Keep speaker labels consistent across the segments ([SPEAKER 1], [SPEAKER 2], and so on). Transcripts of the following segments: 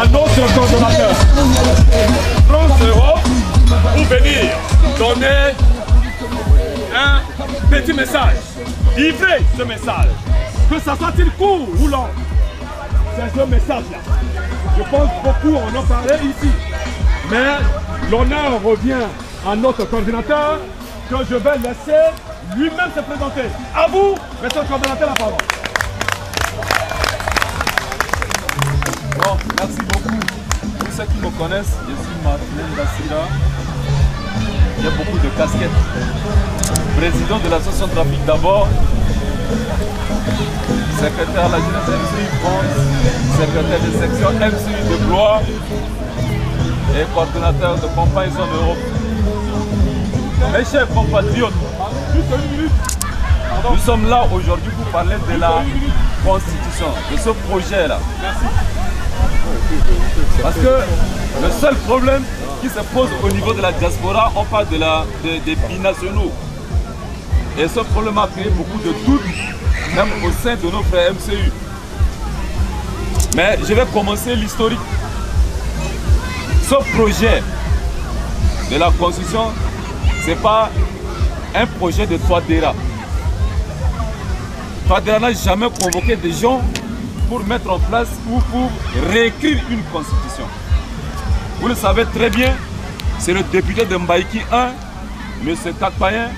[SPEAKER 1] à notre coordonnateur France Europe pour venir donner un petit message, livrer ce message, que ça soit-il court ou long. C'est ce message-là. Je pense beaucoup en ont parlé ici. Mais l'honneur revient à notre coordinateur que je vais laisser lui-même se présenter. À vous, monsieur le coordinateur, la parole.
[SPEAKER 2] Bon, merci beaucoup. Pour ceux qui me connaissent, je suis Martin Dassira. Il y a beaucoup de casquettes. Président de l'association Trafic d'abord, secrétaire de la jeunesse MCI France, secrétaire de section MCI de Blois et coordonnateur de campagne Zone Europe. Mes chers compatriotes, nous sommes là aujourd'hui pour parler de la Constitution, de ce projet-là. Parce que le seul problème qui se pose au niveau de la diaspora, on parle des binationaux. Et ce problème a créé beaucoup de doutes, même au sein de nos frères MCU. Mais je vais commencer l'historique. Ce projet de la Constitution, ce n'est pas un projet de Touadéra. Touadéra n'a jamais convoqué des gens pour mettre en place ou pour réécrire une constitution. Vous le savez très bien, c'est le député de Mbaïki 1, M. Kakpayen,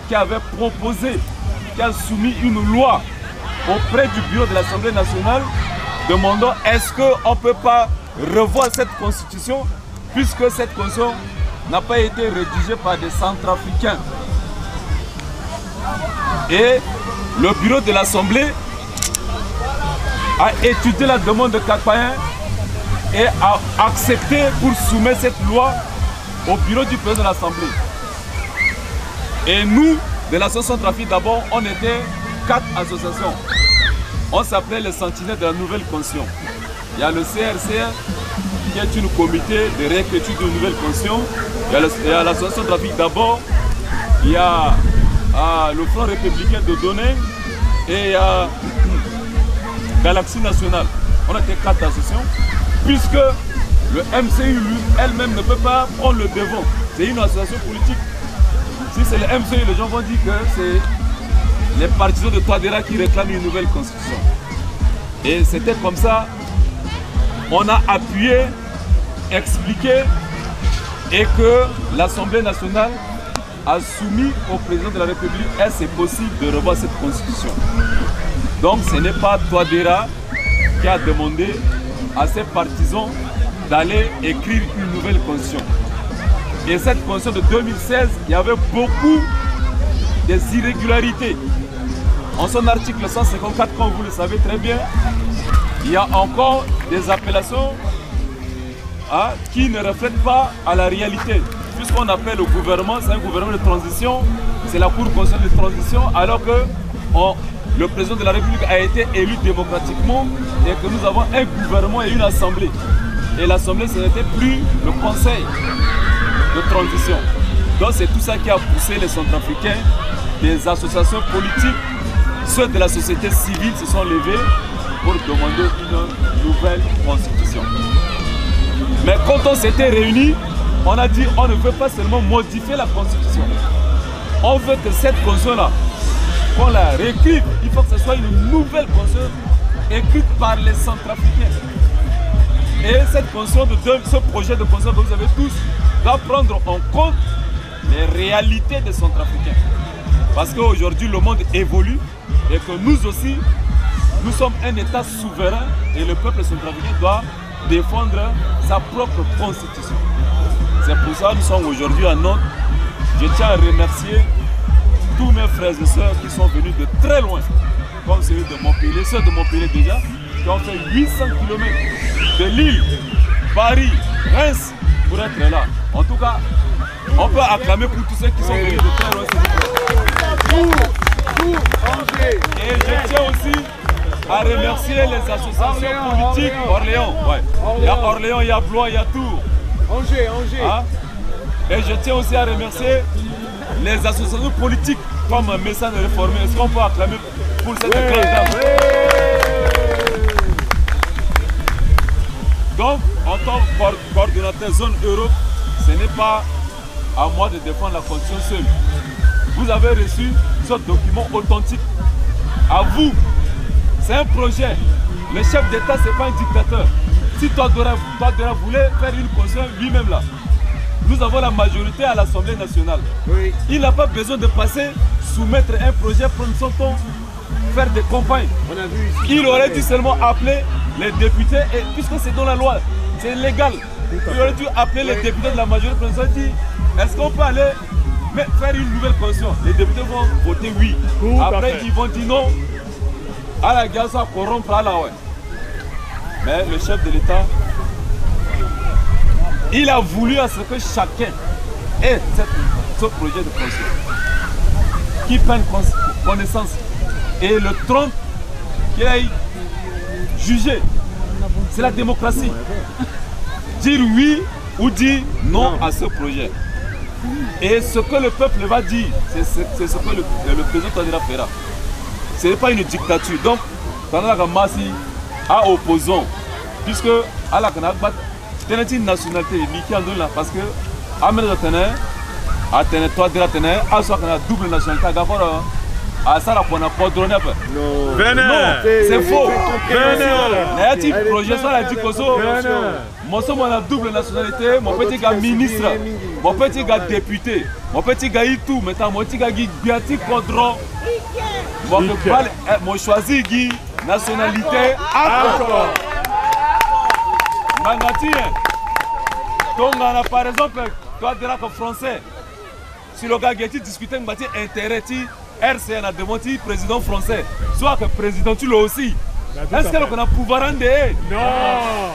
[SPEAKER 2] qui avait proposé, qui a soumis une loi auprès du bureau de l'Assemblée nationale demandant est-ce qu'on ne peut pas revoir cette constitution puisque cette constitution n'a pas été rédigée par des Centrafricains. Et le bureau de l'Assemblée a étudié la demande de Kakpayen et a accepté pour soumettre cette loi au bureau du président de l'Assemblée. Et nous, de l'association Trafic d'abord, on était 4 associations. On s'appelait les Sentinelles de la Nouvelle Constitution. Il y a le CRCR, qui est une comité de réécriture d'une nouvelle constitution. Il y a l'association Trafic d'abord. Il y a le Front républicain de Doné et il y a Galaxie nationale. On était 4 associations, puisque le MCU elle-même ne peut pas prendre le devant. C'est une association politique. Si c'est le MCU, les gens vont dire que c'est les partisans de Touadéra qui réclament une nouvelle constitution. Et c'était comme ça, on a appuyé, expliqué, et que l'Assemblée nationale a soumis au président de la République est-ce possible de revoir cette constitution. Donc ce n'est pas Touadéra qui a demandé à ses partisans d'aller écrire une nouvelle constitution. Et cette constitution de 2016, il y avait beaucoup d'irrégularités. En son article 154, comme vous le savez très bien, il y a encore des appellations qui ne reflètent pas à la réalité. Puisqu'on appelle le gouvernement, c'est un gouvernement de transition, c'est la Cour constitutionnelle de transition, alors que le président de la République a été élu démocratiquement et que nous avons un gouvernement et une assemblée. Et l'assemblée, ce n'était plus le conseil de transition. Donc c'est tout ça qui a poussé les Centrafricains, des associations politiques, ceux de la société civile se sont levés pour demander une nouvelle constitution. Mais quand on s'était réunis, on a dit on ne veut pas seulement modifier la constitution. On veut que cette constitution-là, qu'on la réécrive, il faut que ce soit une nouvelle constitution écrite par les Centrafricains. Et cette constitution, ce projet de constitution que vous avez tous, doit prendre en compte les réalités des Centrafricains. Parce qu'aujourd'hui, le monde évolue et que nous aussi, nous sommes un État souverain et le peuple centrafricain doit défendre sa propre constitution. C'est pour ça que nous sommes aujourd'hui à Nantes. Je tiens à remercier tous mes frères et sœurs qui sont venus de très loin, comme celui de Montpellier, ceux de Montpellier déjà, qui ont fait 800 km de Lille, Paris, Reims, pour être là. En tout cas, on peut acclamer pour tous ceux qui sont venus de très loin. Et je tiens aussi à remercier les associations politiques. Orléans, ouais. Il y a Orléans, il y a Blois, il y a Tours.
[SPEAKER 3] Angers.
[SPEAKER 2] Et je tiens aussi à remercier les associations politiques comme Message de Réformer. Est-ce qu'on peut acclamer pour cette grande dame? Donc, en tant que coordonnateur zone euro, ce n'est pas à moi de défendre la constitution seule. Vous avez reçu ce document authentique. À vous, c'est un projet. Le chef d'État, ce n'est pas un dictateur. Si toi, Dora voulait faire une constitution lui-même là, nous avons la majorité à l'Assemblée nationale. Oui. Il n'a pas besoin de passer, soumettre un projet, prendre son temps, faire des campagnes. On a vu ici, il aurait dû seulement appeler les députés, et puisque c'est dans la loi, c'est légal. Il aurait dû appeler les députés de la majorité présidentielle et dire, est-ce qu'on peut aller faire une nouvelle constitution? Les députés vont voter oui. Après, ils vont dire non. À la guerre, ça corrompre à la ouais. Mais le chef de l'État, il a voulu à ce que chacun ait ce projet de constitution, qui prenne connaissance. Et le 30 qu'il a jugé, c'est la démocratie. Dire oui ou dire non à ce projet. Et ce que le peuple va dire, c'est ce que le président Touadéra fera. Ce n'est pas une dictature. Donc, Touadéra Massi a opposant, puisque à la Kanakbat, c'est une nationalité qui en donne là, parce que Ahmed Touadéra a une double nationalité. Ah, ça, on n'a pas donné. Non, c'est faux. Il y a un projet, ça, dit que moi, je suis double nationalité, mon petit gars ministre, mon petit gars député, mon petit gars tout, maintenant, mon petit gars Biati Kodron, moi, choisi nationalité encore. Donc, par exemple, toi, tu es français. Si le gars qui discute, il a intérêt. RCN a demandé président français, soit que président tu l'as aussi. Est-ce que l'on a pouvoir en dehors? Non.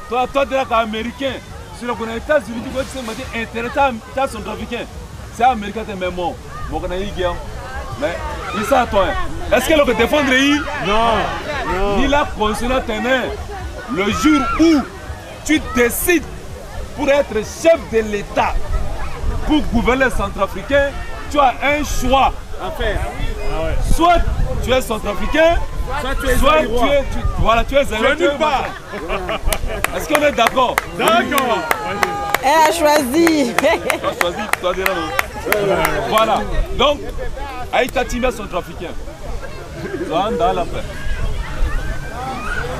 [SPEAKER 2] Toi tu es américain. Si l'on a États-Unis, tu as intérêt à son africain. C'est américain, mais bon. Mais il ça toi. Est-ce que l'on peut défendre lui? Non. Ni la constitution tenait. Le jour où tu décides pour être chef de l'État, pour gouverner le Centrafricain, tu as un choix à faire. Soit tu es centrafricain, soit tu es zéro. Est-ce qu'on est d'accord? D'accord.
[SPEAKER 3] Elle a choisi.
[SPEAKER 2] Elle a choisi, toi déjà non. Voilà. Donc, Aïta Timia centrafricain.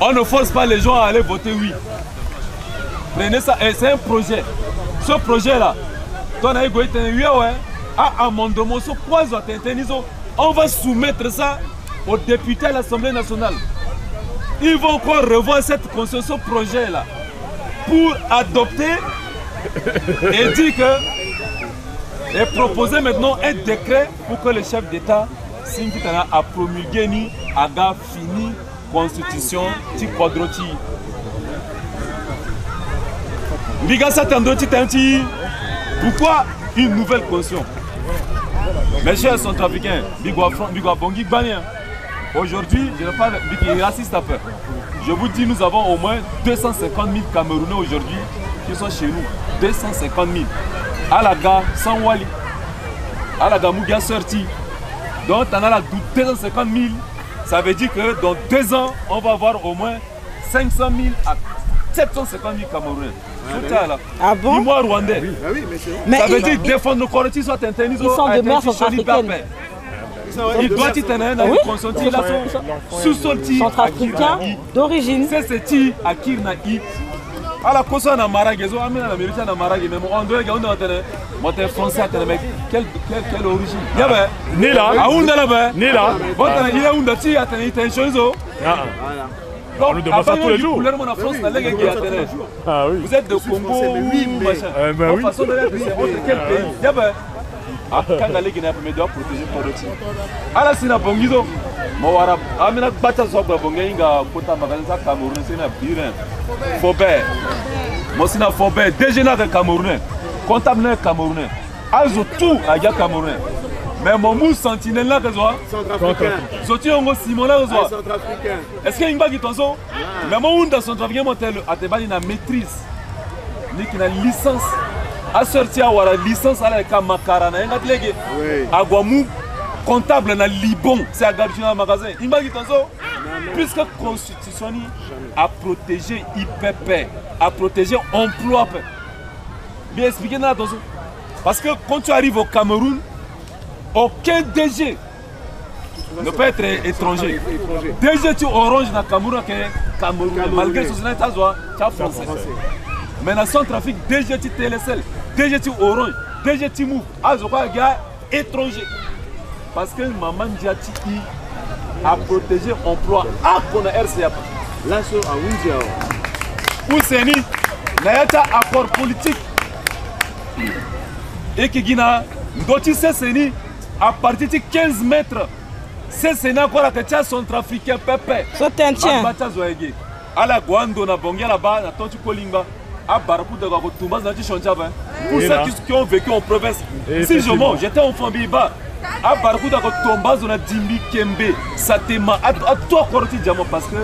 [SPEAKER 2] On ne force pas les gens à aller voter oui. Prenez ça, c'est un projet. Ce projet-là, ton aïe amendement, on va soumettre ça aux députés à l'Assemblée nationale. Ils vont encore revoir cette constitution, ce projet-là, pour adopter et dire que, et proposer maintenant un décret pour que le chef d'État signe à promulguer ni aga fini constitution ti quadroti. Pourquoi une nouvelle constitution? Mes chers centrafricains, aujourd'hui, je ne parle pas raciste à peur. Je vous dis, nous avons au moins 250 000 Camerounais aujourd'hui qui sont chez nous. 250 000. À la gare, sans Wali. À la gare, Mouga sorti. Donc, on a 250 000. Ça veut dire que dans 2 ans, on va avoir au moins 500 000 à 750 000 Camerounais.
[SPEAKER 3] Ah bon?
[SPEAKER 2] Dis-moi rwandais.
[SPEAKER 3] Mais
[SPEAKER 2] ça veut dire défendre nos correctifs soit internis.
[SPEAKER 3] Ils sont de mère centrafricaine.
[SPEAKER 2] Il doit être un consenti là sous sorti
[SPEAKER 3] centrafricain d'origine.
[SPEAKER 2] C'est ce à Kirnaï. À la cause de Maraguezo, à la mérite de Maraguezo, mais on doit gagner moi t'es français, quelle origine? Ni là, à où là-bas? Ni là. Il a où tu as une chose. On nous demande ça tous les jours. Vous êtes de Congo, machin. En façon de l'être, c'est entre quel pays? Quand les Guinéens doivent protéger Kodoti. Alors, si la Bongizo, Mawara, Amina Bata Soba Bongainga, Kota Maganza, Cameroun, c'est un birin. Faubert. Mosina Faubert, déjeuner avec Camerounais, comptable Camerounais. Azo tout à Ya Camerounais. Mais mon mou sentinelle là, centrafricain. Sorti en Simon là, centrafricain. Est-ce qu'il y a une bague qui t'en sont? Mais mon monde centrafricain, à Tebani, il a maîtrise. Il a licence. A sorti à la licence à la Kamakara, à Guamou, comptable na Libon, c'est à Garchina magasin. Il m'a dit puisque la constitution a protégé IPP, a protégé emploi. Bien expliqué dans la dose. Parce que quand tu arrives au Cameroun, aucun DG ne peut être étranger. DG tu orange dans le Cameroun, malgré que tu es français. Mais dans le Centrafrique, DG tu TLSL, DG tu orange, DG tu mou, étranger. Parce que Maman Diati a protégé l'emploi à la RCA.
[SPEAKER 4] Là, sur Awundia.
[SPEAKER 2] Où c'est ni, il y a un accord politique. Et qui a un à partir de 15 mètres. C'est encore la question centrafricaine.
[SPEAKER 3] C'est un tien.
[SPEAKER 2] À la Guando, na Bongia là-bas, na Tontu Kolimba, à Barakou de Garotouma, na Tichonjaba. Pour ceux qui ont vécu en province, si je mens, j'étais en Fambiba. À Barakou de Garotouma, on a Dimbi Kembe, Satema, à toi, Korti Diamant, parce que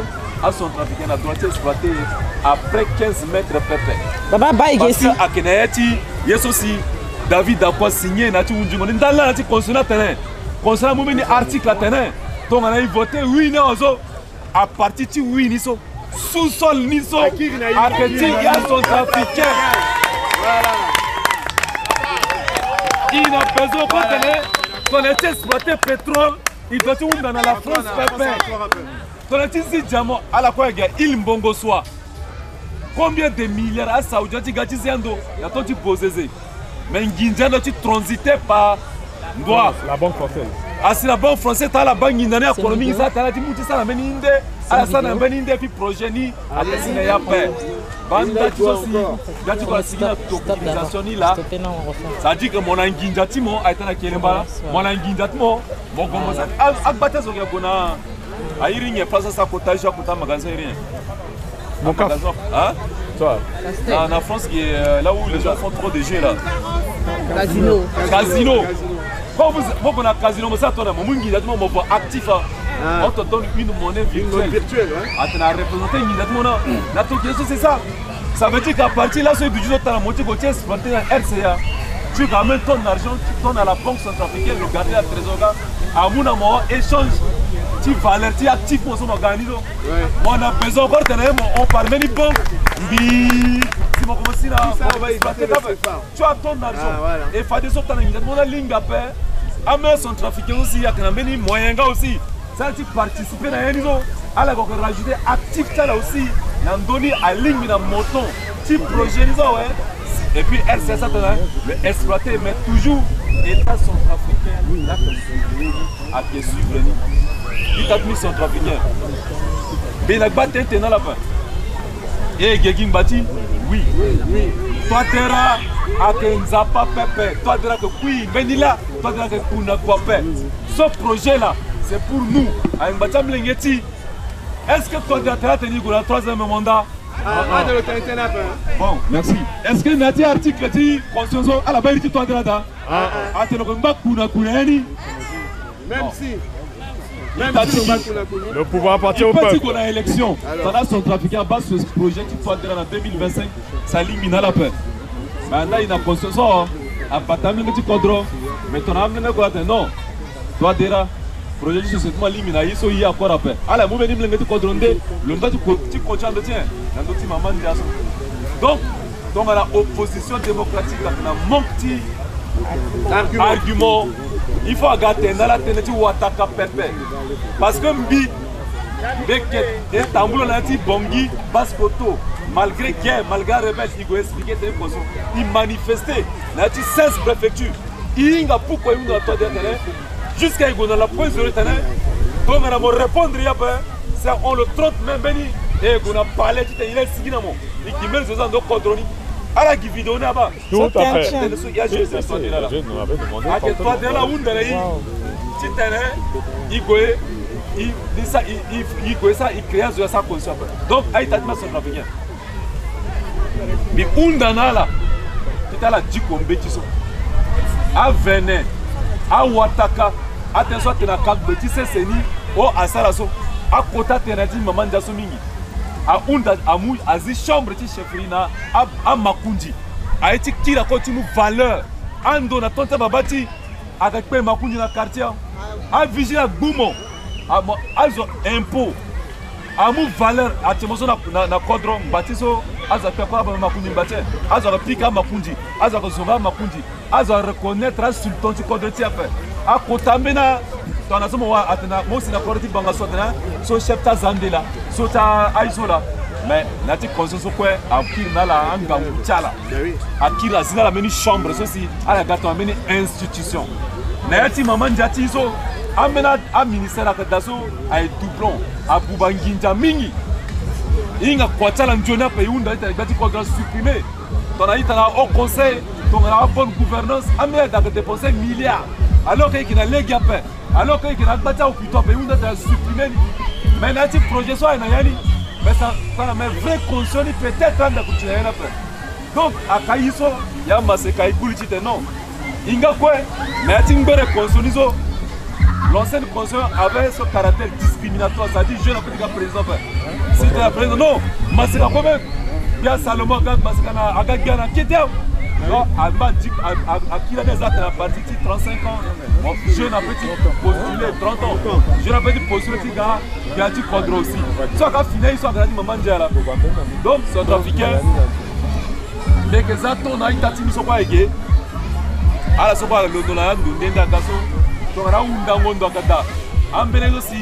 [SPEAKER 2] à centrafricain, a droit exploité après 15 mètres pépé. Parce que à Kenayati, il y a aussi David Dakwa signé, na Tchunjumon, dans la consonant terrain. Concernant mon article à terrain, donc on a voté oui, à partir de oui, niso. Sous-sol Niso, à Kéti, à centrafricain. Il n'a besoin qu'on ait exploité pétrole, il doit tout dans la France. On a dit diamant à la fois il mbongo soit. Combien de milliards à Saoudi tu gâtis zendo, il y a tout posé. Mais Guindiano tu transitais par
[SPEAKER 1] la banque française.
[SPEAKER 2] Ah, c'est la banque française, tu as la banque guinéenne économique, ça, tu as dit que ça la meninde, à ça la meninde, puis projet ni, à dessiner à paix. Banda, tu aussi, là tu dois signer la tokenisation là. Ça dit que mon anguinjatimo a été à Kélemba, mon anguinjatimo, mon commence à battre ce qu'il y a qu'on a. À Iring, il y a place à sa potage, à côté magasin rien.
[SPEAKER 1] Mon cas.
[SPEAKER 2] Hein?
[SPEAKER 1] Toi.
[SPEAKER 2] En France, qui est là où les gens font trop de jeux là.
[SPEAKER 3] Casino.
[SPEAKER 2] Casino. Quand vous avez un casino, vous êtes actif. On te donne une monnaie virtuelle. Tu as représenté une c'est ça. Ça veut dire qu'à partir de là, ce budget, tu as la moitié que tu as exploité dans RCA. Tu ramènes ton argent, tu donnes à la banque centrafricaine, le garder à trésor. À mon amour, échange. Tu valeurs, tu es actif pour son organisme. On a besoin encore de on parle de banque. Si on commence là, tu as ton argent. Et il faut des autres on a ligne d'appel. Américains sont trafiqués aussi, il y a des moyens aussi. Ça, tu participes à un niveau. Alors qu'on rajouter actif là aussi. On donne à ligne dans moton. Tu projet et puis RCA mais exploiter, mais toujours l'État centrafricain là à qui suivre. L'État centrafricain. Mais la batte est dans la fin. Et Gegin Bati, oui. Toi, tu es à Kenzapa Pepe. Toi, tu es à Kui, Benila. Toi, tu es à Kuna Kwape. Ce projet-là, c'est pour nous. À Mbacham Lengeti. Est-ce que toi, tu es à tenir pour le 3e mandat? Bon, merci. Est-ce que Nati article dit conscience à la base tu toi là? Ah, tu ne peux pas Kuna
[SPEAKER 4] même si.
[SPEAKER 1] Le pouvoir appartient au peuple.
[SPEAKER 2] Il qu'on a élection. Pendant son trafiquant bas ce projet qui soit en 2025, ça élimine la paix. Maintenant, il a conscience. À partir de ce cadre, mais ton âme n'est pas non. Toi, déjà, projet de société élimine, il y a encore à paix. Alors, vous venez me cadre, le temps tu continues de tenir. Donc, à la opposition démocratique, on a manqué argument. Il faut regarder dans la télé ou attaquer Pépé. Parce que Mbi, et Tamboulon a dit Bongi, Baskoto, malgré guerre, malgré rebelle, il faut expliquer des choses. Il manifestait, il a dit 16 préfectures. Il y a pourquoi il y a toi de terrain, jusqu'à il y a la pointe de terrain. Donc on va répondre, c'est on le 30 même béni. Et on a parlé, il est signé dans mon. Et qui met les gens de contrôler. À la vidéo là-bas.
[SPEAKER 1] Tout à fait.
[SPEAKER 2] Il y a juste ça là. À que toi de la onde là, tu t'es il dit ça, il crée sa conscience. Donc, il t'a dit ça centrafricain. Mais ondana là, tu as la dit compétition. À Venin, à Ouattaka, à Tensoa Tenaka, petit Seni, au Asaraso, à Kota Tenadi, Maman Dassomingi. À Onda, à Mouy, à Zichambre, Chefrina, à Makundi, à Eti Kira continue valeur, à Ndona Tonta Babati, avec Makundi dans le quartier, à Vigila Boumon, à impôt, amu valeur atimoso na kodron batiso aza pekwa ba makundi batie aza pika makundi aza zonga makundi aza reconnaître sultan ci kodre ti afa akotambena tona somo wa atena mosi na korti banga sotena so chepta zandela so ta aizola mais nati conscience quoi akir na la anga mutala akir azina la meni chambre so si ala gato meni institution na yati mama njati so amena a ministère à daso ay doublon a bubanginja mingi inga kwatala njona pe unda ita gati ko grand supprimer ton a ita au conseil ton a bonne gouvernance amena da dépenser milliards alors que qui na légia pe alors que qui na bata au plutôt pe unda da supprimer mais na ti projet so na yani mais ça mais vrai conscience peut-être anda kutina na pe donc akaiso ya maseka ibuliti te non inga quoi mais ti ngere conscience. L'ancien conseiller avait ce caractère discriminatoire, c'est-à-dire je n'ai pas dit président. C'était la présidente. Non, mais c'est quand même. Bien Salomon, Agagana, qui était. Non, à qui a des actes à la partie 35 ans. Je n'ai pas dit postuler 30 ans. Je n'ai pas dit postuler qui a dit quadro aussi. Soit qu'à finir, soit qu'à dit maman Diara. Donc, c'est trafiqué. Dès que ça tourne, il t'a dit qu'ils ne sont pas égaux. À la soirée, le dollar, nous n'avons pas donc là on dangondo akada ambelezo si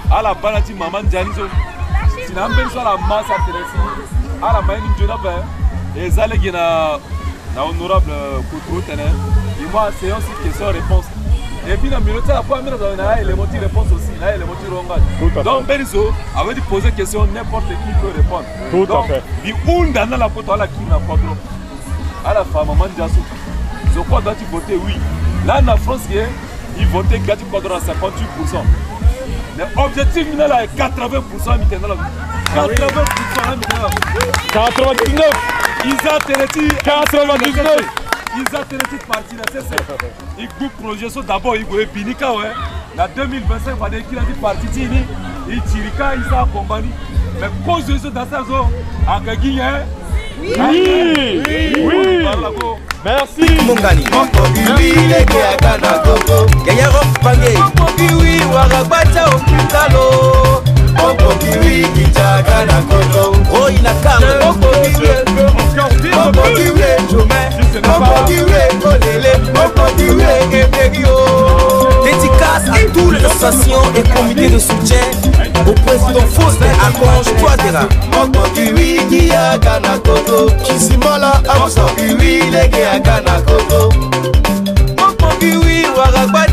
[SPEAKER 2] ala banati maman janizo si na ambelezo la massa teresi ala mayini njona ba ezalegi na honorable Koutro tene et moi séance question réponse et puis na minute la fois même na élément de réponse aussi na élément de ronga donc Berizo avait dit poser question n'importe qui peut répondre
[SPEAKER 1] tout à fait
[SPEAKER 2] bi unda na la poto ala qui na quadro ala fa maman jasu so quoi doit tu voter oui là en France il votait Gati Kodro à 58%. L'objectif là est 80%.
[SPEAKER 1] 99.
[SPEAKER 2] Ils ont terreti
[SPEAKER 1] 99.
[SPEAKER 2] Ils ont terreti parti là, c'est ça. Ils goûtent projet d'abord ils goûtent binika ouais. La 2025 va dire qu'il a dit parti tini. Il tirika ils ont compagnie. Mais cause de ce dans sa zone à Gagui hein.
[SPEAKER 1] Oui. Merci.
[SPEAKER 5] Mungani. Oui, les gars, na gogo. Gaya rock pange. Oui, warabata okitalo. Oui, kijaga na gogo. Oh, il a calme. Oui, dédicace à toutes les associations et comités de soutien au président Faustin Alphonse Touadéra. Oui, kijaga na gogo. Kisimala, oui, les gars, na gogo. Oui, warabata.